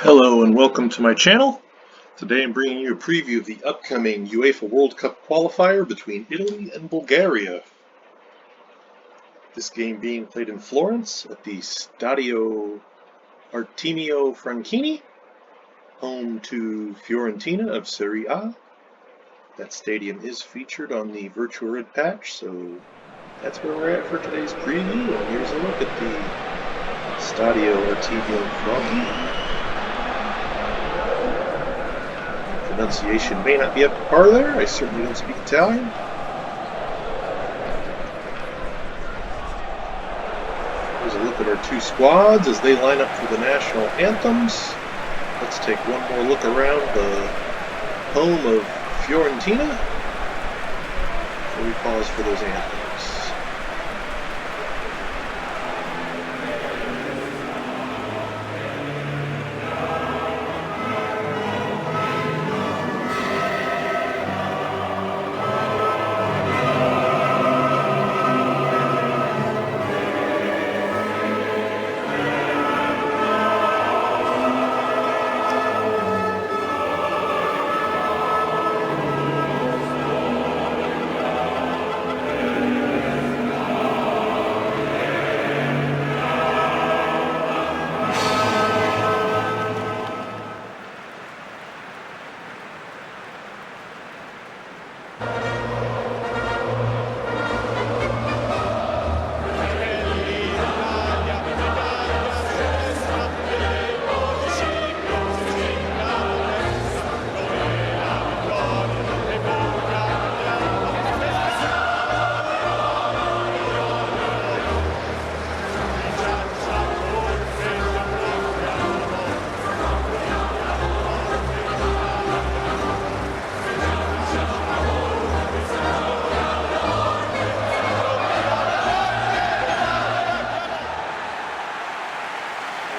Hello and welcome to my channel. Today I'm bringing you a preview of the upcoming UEFA World Cup qualifier between Italy and Bulgaria. This game being played in Florence at the Stadio Artemio Franchi, home to Fiorentina of Serie A. That stadium is featured on the Virtuared patch, so that's where we're at for today's preview. And here's a look at the Stadio Artemio Franchi. Pronunciation may not be up to par there. I certainly don't speak Italian. Here's a look at our two squads as they line up for the national anthems. Let's take one more look around the home of Fiorentina before we pause for those anthems.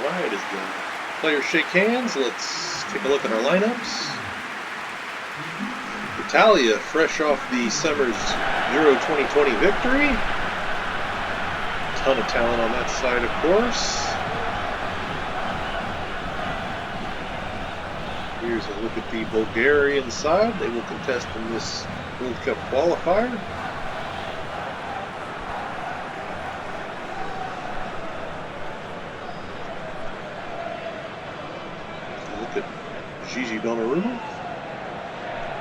Alright, as the players shake hands, let's take a look at our lineups. Italia, fresh off the summer's Euro 2020 victory. Ton of talent on that side, of course. Here's a look at the Bulgarian side. They will contest in this World Cup qualifier. Look at Gigi Donnarumma,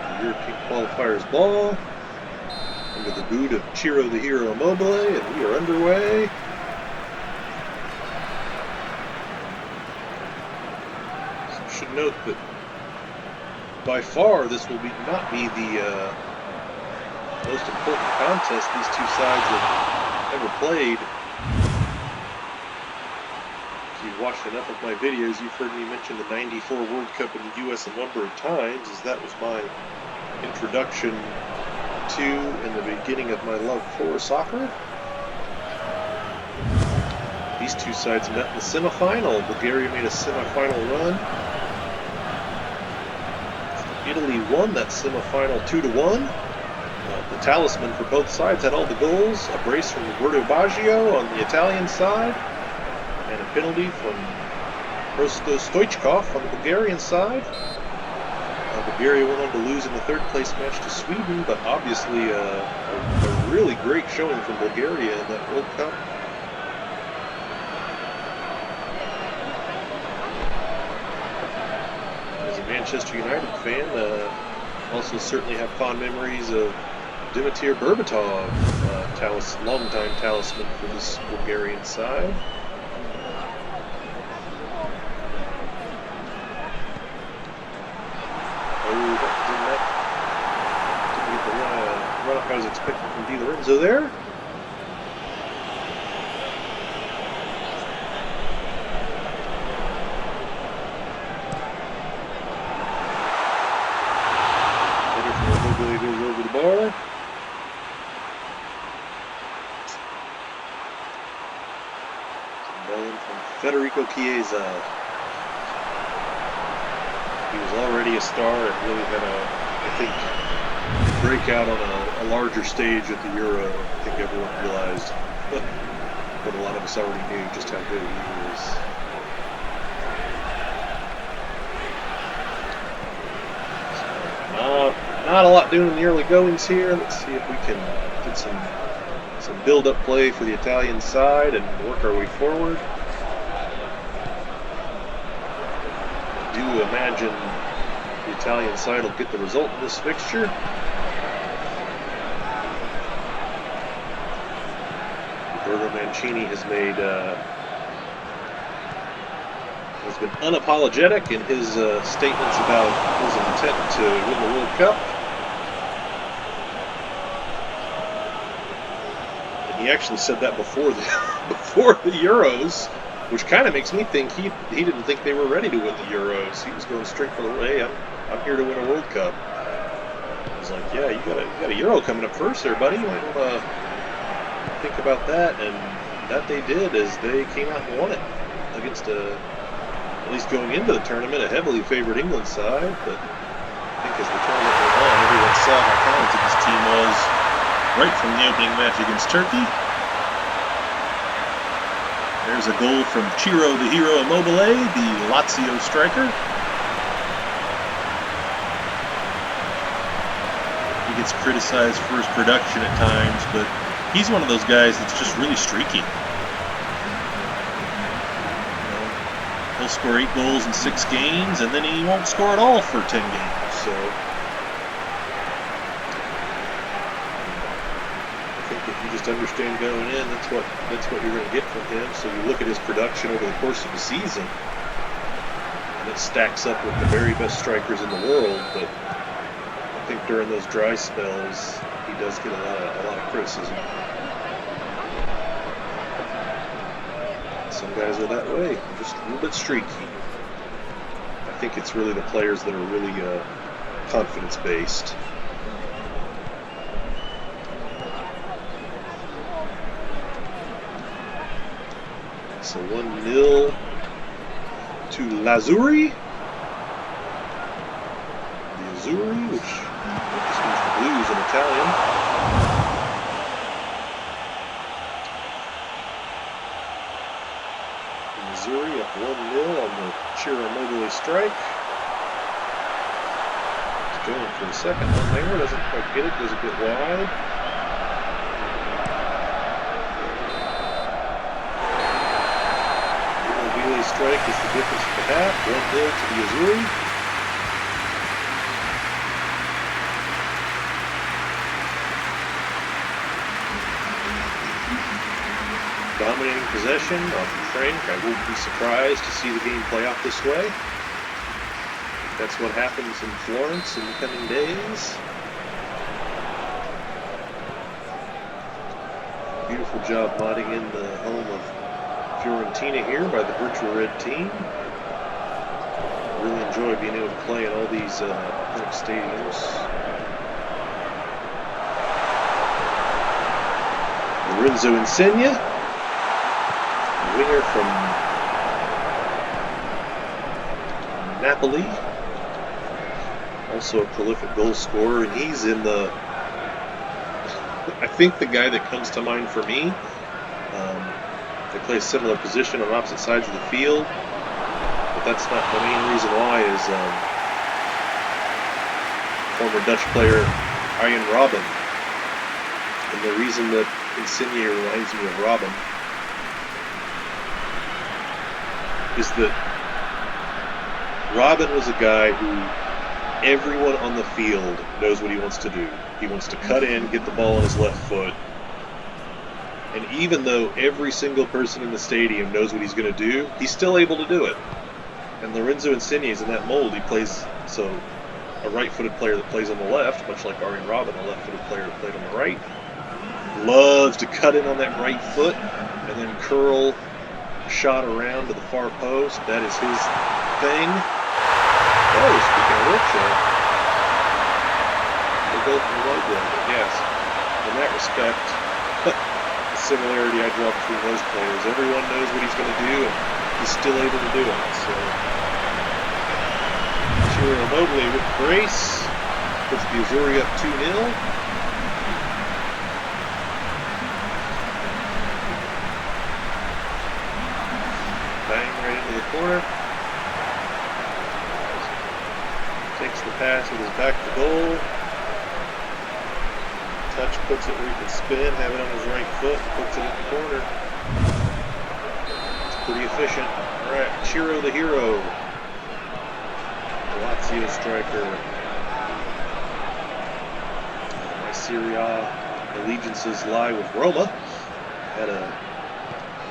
the European qualifier's ball, under the boot of Ciro the Hero Immobile, and we are underway. So I should note that by far this will not be the most important contest these two sides have ever played. If you've watched enough of my videos, you've heard me mention the '94 World Cup in the US a number of times, as that was my introduction to and the beginning of my love for soccer. These two sides met in the semifinal. Bulgaria made a semifinal run. Italy won that semifinal 2-1. The talisman for both sides had all the goals. A brace from Roberto Baggio on the Italian side, and a penalty from Hristo Stoichkov on the Bulgarian side. Bulgaria went on to lose in the third place match to Sweden, but obviously a really great showing from Bulgaria in that World Cup. As a Manchester United fan, also certainly have fond memories of Dimitar Berbatov, longtime talisman for this Bulgarian side. Run-up I was expecting from Di Lorenzo there. Header from Immobile goes over the bar. Ball in from Federico Chiesa. He was already a star and really had I think, break out on a larger stage at the Euro. I think everyone realized, but a lot of us already knew just how good he was. not a lot doing in the early goings here. Let's see if we can get some build-up play for the Italian side and work our way forward. I do imagine the Italian side will get the result in this fixture. Roberto Mancini has been unapologetic in his statements about his intent to win the World Cup. And he actually said that before the Euros, which kind of makes me think he didn't think they were ready to win the Euros. He was going straight for the way. I'm here to win a World Cup. I was like, yeah, you got a Euro coming up first there, buddy. You might want to think about that. And that they did, as they came out and won it against at least going into the tournament, a heavily favored England side. But I think as the tournament went on, everyone saw how talented this team was right from the opening match against Turkey. There's a goal from Ciro the Hero Immobile, the Lazio striker. He gets criticized for his production at times, but he's one of those guys that's just really streaky. He'll score 8 goals in 6 games, and then he won't score at all for 10 games. So I think if you just understand going in, that's what you're going to get from him. So you look at his production over the course of the season, and it stacks up with the very best strikers in the world. But I think during those dry spells, he does get a lot of criticism. Some guys are that way, just a little bit streaky. I think it's really the players that are really confidence-based. So 1-0 to Lazzurri. The Azzurri, which just means the Blues in Italian. Missouri up 1-0 on the Ciro Immobile strike. He's going for the second one there, doesn't quite get it, goes a bit wide. Immobile strike is the difference at the half, 1-0 to the Azzurri. Dominating possession off of Franchi. I won't be surprised to see the game play out this way. That's what happens in Florence in the coming days. Beautiful job modding in the home of Fiorentina here by the Virtuared team. Really enjoy being able to play in all these authentic stadiums. Lorenzo Insigne, winger from Napoli, also a prolific goal scorer, and he's in the, I think the guy that comes to mind for me. They play a similar position on opposite sides of the field, but that's not the main reason why. Is former Dutch player Arjen Robben, and the reason that Insigne reminds me of Robben is that Robben was a guy who everyone on the field knows what he wants to do. He wants to cut in, get the ball on his left foot. And even though every single person in the stadium knows what he's going to do, he's still able to do it. And Lorenzo Insigne is in that mold. He plays, so a right-footed player that plays on the left, much like Arjen Robben, a left-footed player that played on the right, loves to cut in on that right foot and then curl shot around to the far post. That is his thing. Oh, speaking of which, they both love them, but yes, in that respect, the similarity I draw between those players. Everyone knows what he's going to do, and he's still able to do it. So, Ciro Immobile with brace puts the Azzurri up 2-0. Corner. Takes the pass with his back to goal. touch puts it where he can spin, have it on his right foot, puts it in the corner. It's pretty efficient. All right, Ciro the hero. Lazio striker. My Serie A allegiances lie with Roma. Had a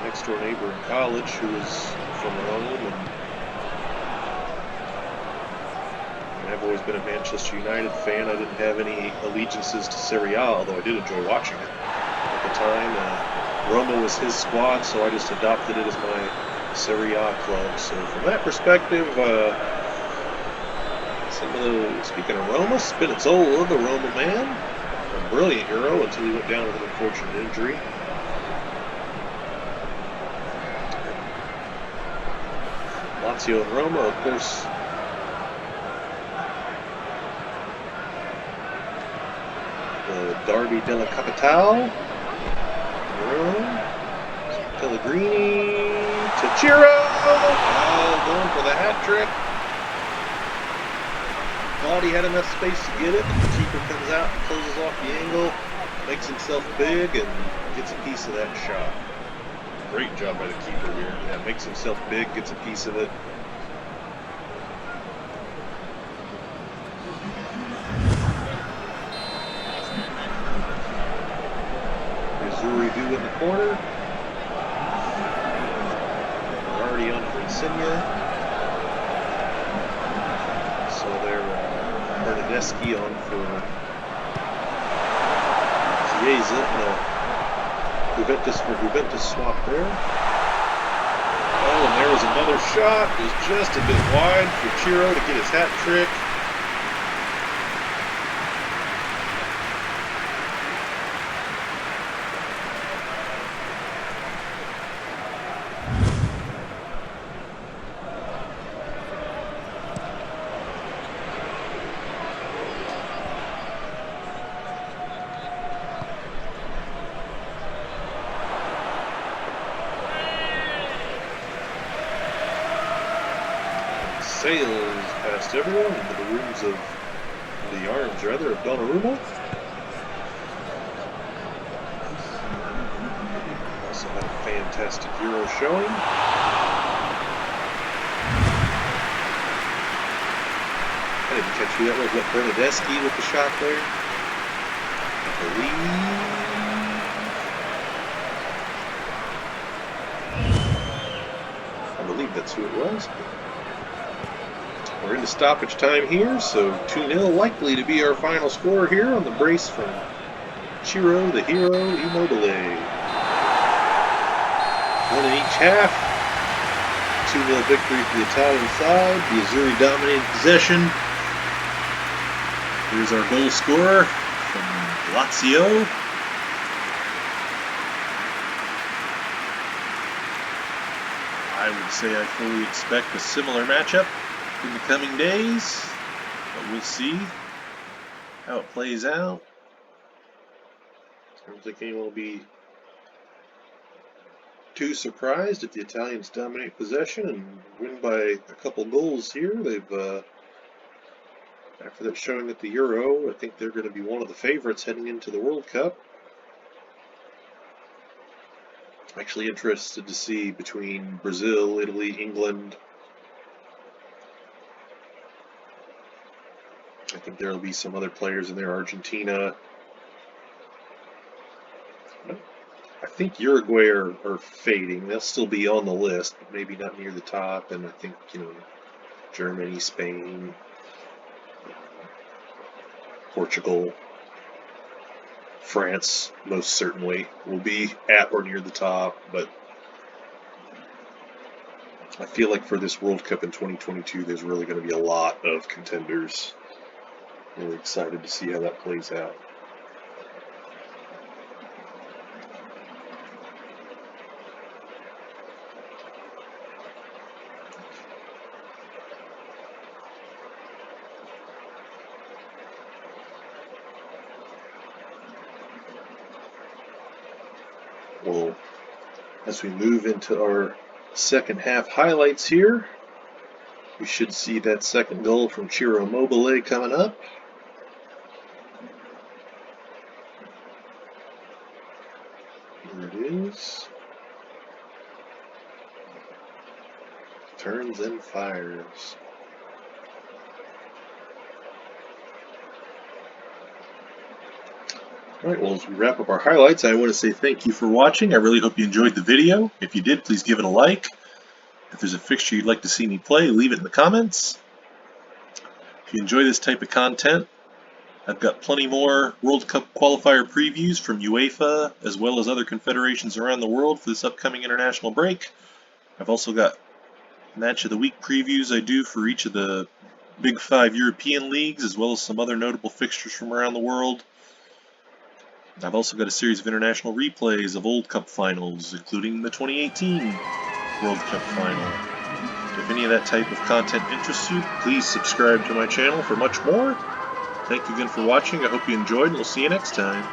next door neighbor in college who was from Rome, and I've always been a Manchester United fan. I didn't have any allegiances to Serie A, although I did enjoy watching it at the time. Roma was his squad, so I just adopted it as my Serie A club. So from that perspective, speaking of Roma, Spinazzola, the Roma man, a brilliant hero until he went down with an unfortunate injury. Lazio and Roma, of course, the Derby della Capitale. Rome, Pellegrini to Ciro. Oh, going for the hat trick. Thought he had enough space to get it. The keeper comes out, closes off the angle, makes himself big, and gets a piece of that shot. Great job by the keeper here. Yeah, makes himself big, gets a piece of it. Zuridu in the corner. We're already on for Insigne. So they're Bernardeschi on for Chiesa and a Juventus for Juventus swap there. Oh, and there was another shot. It was just a bit wide for Ciro to get his hat trick. Sails past everyone into the rooms of the arms, rather, of Donnarumma. Also had a fantastic Euro showing. I didn't catch who that was. What, Bernardeschi with the shot there? I believe that's who it was. We're into stoppage time here, so 2-0 likely to be our final score here on the brace from Ciro, the hero, Immobile. One in each half. 2-0 victory for the Italian side. The Azzurri dominated possession. Here's our goal scorer from Lazio. I would say I fully expect a similar matchup in the coming days, but we'll see how it plays out. I don't think anyone will be too surprised if the Italians dominate possession and win by a couple goals here. They've, after that showing at the Euro, I think they're going to be one of the favorites heading into the World Cup. Actually interested to see between Brazil, Italy, England. I think there will be some other players in there, Argentina. I think Uruguay are fading. They'll still be on the list, but maybe not near the top. And I think, Germany, Spain, Portugal, France most certainly will be at or near the top. But I feel like for this World Cup in 2022, there's really going to be a lot of contenders. Really excited to see how that plays out. Well, as we move into our second half highlights here, we should see that second goal from Ciro Immobile coming up. fires. Turns and fires. Alright, well, as we wrap up our highlights, I want to say thank you for watching. I really hope you enjoyed the video. If you did, please give it a like. If there's a fixture you'd like to see me play, leave it in the comments. If you enjoy this type of content, I've got plenty more World Cup qualifier previews from UEFA, as well as other confederations around the world for this upcoming international break. I've also got Match of the Week previews I do for each of the Big 5 European leagues, as well as some other notable fixtures from around the world. I've also got a series of international replays of old Cup finals, including the 2018 World Cup final. If any of that type of content interests you, please subscribe to my channel for much more. Thank you again for watching. I hope you enjoyed, and we'll see you next time.